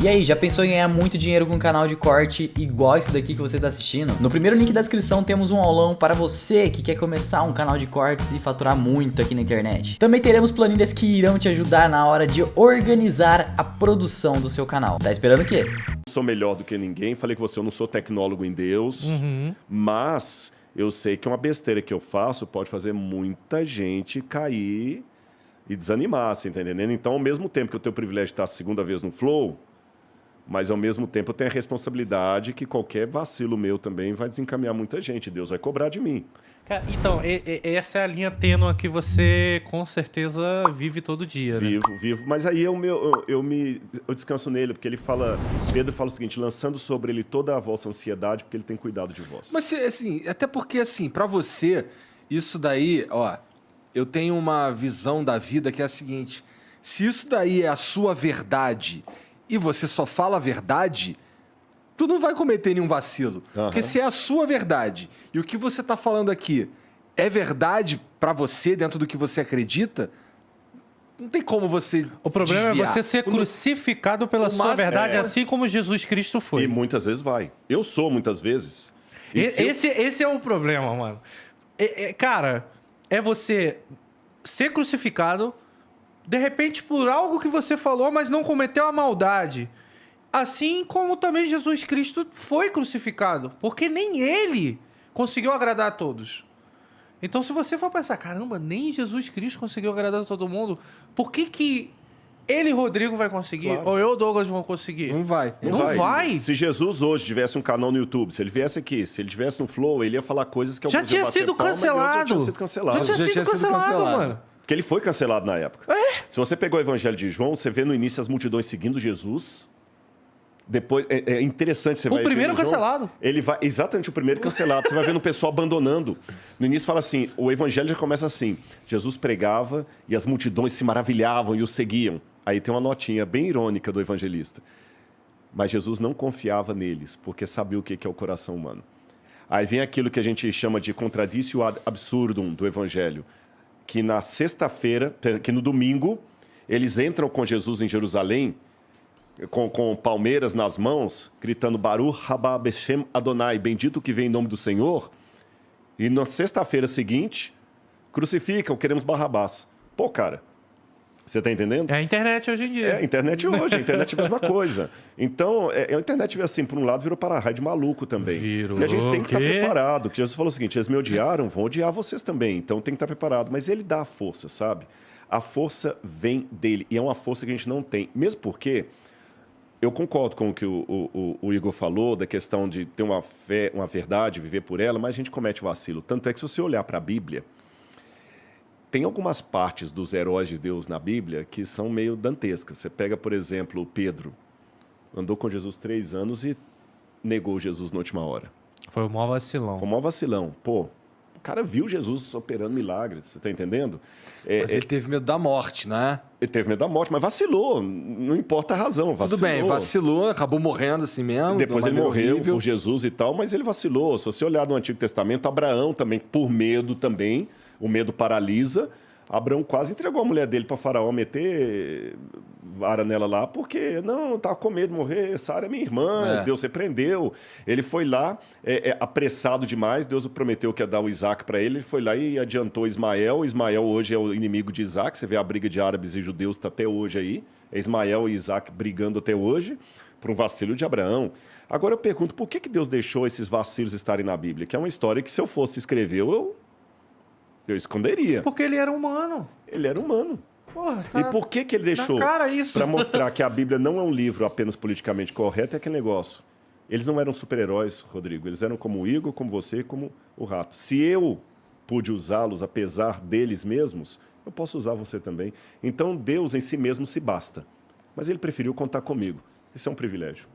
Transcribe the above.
E aí, já pensou em ganhar muito dinheiro com um canal de corte igual esse daqui que você está assistindo? No primeiro link da descrição temos um aulão para você que quer começar um canal de cortes e faturar muito aqui na internet. Também teremos planilhas que irão te ajudar na hora de organizar a produção do seu canal. Tá esperando o quê? Sou melhor do que ninguém, falei com você, eu não sou tecnólogo em Deus, mas eu sei que uma besteira que eu faço pode fazer muita gente cair e desanimar, você tá entendendo? Então, ao mesmo tempo que eu tenho o privilégio de estar a segunda vez no Flow, mas ao mesmo tempo eu tenho a responsabilidade que qualquer vacilo meu também vai desencaminhar muita gente, Deus vai cobrar de mim. Cara, então, essa é a linha tênua que você com certeza vive todo dia, né? Vivo, mas aí eu descanso nele, porque ele fala, Pedro fala o seguinte, lançando sobre ele toda a vossa ansiedade, porque ele tem cuidado de vós. Mas assim, até porque assim, pra você, isso daí, ó, eu tenho uma visão da vida que é a seguinte, se isso daí é a sua verdade e você só fala a verdade, tu não vai cometer nenhum vacilo. Porque se é a sua verdade e o que você tá falando aqui é verdade pra você, dentro do que você acredita, não tem como você O problema desviar. é você ser crucificado pela sua verdade, assim como Jesus Cristo foi. E muitas vezes vai. Eu sou muitas vezes. Esse é o problema, mano. Cara, é você ser crucificado, de repente por algo que você falou, mas não cometeu a maldade. Assim como também Jesus Cristo foi crucificado, porque nem ele conseguiu agradar a todos. Então, se você for pensar, caramba, nem Jesus Cristo conseguiu agradar a todo mundo, por que ele, Rodrigo, vai conseguir? Claro. Ou eu, Douglas, vou conseguir? Não vai. Não vai. Se Jesus hoje tivesse um canal no YouTube, se ele viesse aqui, se ele tivesse no Flow, ele ia falar coisas que Já alguns iam tinha bater sido palma, e outros cancelado. já tinha sido cancelado. Já tinha sido cancelado, mano. Porque ele foi cancelado na época. Se você pegar o Evangelho de João, você vê no início as multidões seguindo Jesus. Depois, é interessante, você vai ver. O primeiro no João, cancelado. ele vai, exatamente, o primeiro cancelado. Você vai vendo o pessoal abandonando. No início fala assim, o Evangelho já começa assim. Jesus pregava e as multidões se maravilhavam e o seguiam. Aí tem uma notinha bem irônica do evangelista. Mas Jesus não confiava neles, porque sabia o que é o coração humano. Aí vem aquilo que a gente chama de contradício ad absurdum do Evangelho. Que na sexta-feira, que no domingo, eles entram com Jesus em Jerusalém, com palmeiras nas mãos, gritando Baruch Rabá Beshem Adonai, bendito que vem em nome do Senhor. E na sexta-feira seguinte, crucificam, queremos Barrabás. Pô, cara, você tá entendendo? É a internet hoje em dia. É, a internet hoje, a internet é a mesma coisa. Então, a internet, assim, por um lado, virou para-raio de maluco também. Virou E a gente tem que estar o quê? preparado. Porque Jesus falou o seguinte, eles me odiaram, vão odiar vocês também. Então, tem que estar preparado. Mas ele dá a força, sabe? A força vem dele. E é uma força que a gente não tem. Mesmo porque, eu concordo com o que o Igor falou, da questão de ter uma fé, uma verdade, viver por ela, mas a gente comete vacilo. Tanto é que se você olhar para a Bíblia, tem algumas partes dos heróis de Deus na Bíblia que são meio dantescas. Você pega, por exemplo, o Pedro. Andou com Jesus 3 anos e negou Jesus na última hora. Foi o maior vacilão. Foi o maior vacilão. Pô, o cara viu Jesus operando milagres, você tá entendendo? Mas ele teve medo da morte, né? Ele teve medo da morte, mas vacilou. Não importa a razão, vacilou. Tudo bem, vacilou, acabou morrendo assim mesmo. Depois ele morreu por Jesus e tal, mas ele vacilou. Se você olhar no Antigo Testamento, Abraão também, por medo também, o medo paralisa. Abraão quase entregou a mulher dele para Faraó meter vara nela lá, porque não, estava com medo de morrer, Sara é minha irmã, Deus repreendeu. Ele foi lá, apressado demais, Deus prometeu que ia dar o Isaac para ele foi lá e adiantou Ismael. Ismael hoje é o inimigo de Isaac, você vê a briga de árabes e judeus está até hoje aí, é Ismael e Isaac brigando até hoje, por um vacilo de Abraão. Agora eu pergunto, por que Deus deixou esses vacilos estarem na Bíblia? Que é uma história que se eu fosse escrever, eu esconderia. Porque ele era humano. Ele era humano. Porra, tá E por que ele deixou? Para mostrar que a Bíblia não é um livro apenas politicamente correto, é aquele negócio. Eles não eram super-heróis, Rodrigo. Eles eram como o Igor, como você, como o Rato. Se eu pude usá-los apesar deles mesmos, eu posso usar você também. Então Deus em si mesmo se basta. Mas ele preferiu contar comigo. Isso é um privilégio.